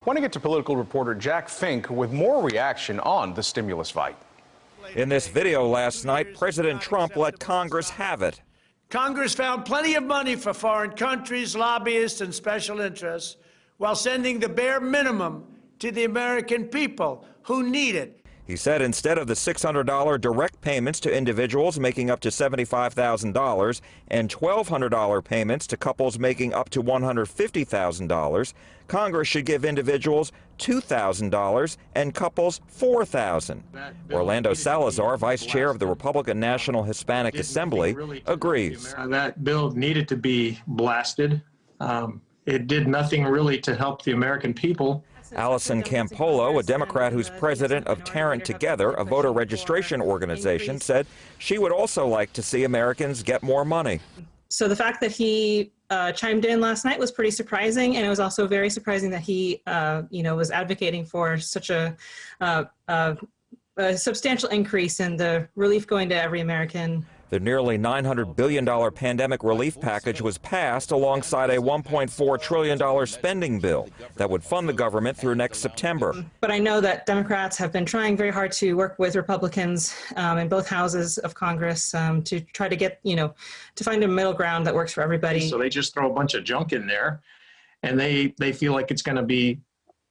Want to get to political reporter Jack Fink with more reaction on the stimulus fight. In this video last night, President Trump let Congress have it. Congress found plenty of money for foreign countries, lobbyists, and special interests while sending the bare minimum to the American people who need it. He said instead of the $600 direct payments to individuals making up to $75,000 and $1,200 payments to couples making up to $150,000, Congress should give individuals $2,000 and couples $4,000. Orlando Salazar, vice chair of the Republican National Hispanic Assembly, agrees. That bill needed to be blasted. It did nothing really to help the American people. Allison Campolo, a Democrat who's president of Tarrant Together, a voter registration organization, said she would also like to see Americans get more money. So the fact that he chimed in last night was pretty surprising, and it was also very surprising that he, was advocating for such a substantial increase in the relief going to every American. The nearly $900 billion pandemic relief package was passed alongside a $1.4 trillion spending bill that would fund the government through next September. But I know that Democrats have been trying very hard to work with Republicans in both houses of Congress to try to get, to find a middle ground that works for everybody. So they just throw a bunch of junk in there, and they feel like it's going to be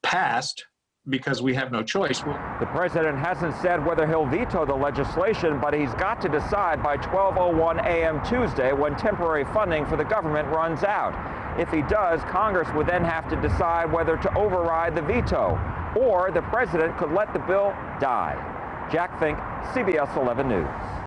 passed because we have no choice. The president hasn't said whether he'll veto the legislation, but he's got to decide by 12:01 a.m. Tuesday when temporary funding for the government runs out. If he does, Congress would then have to decide whether to override the veto, or the president could let the bill die. Jack Fink, CBS 11 News.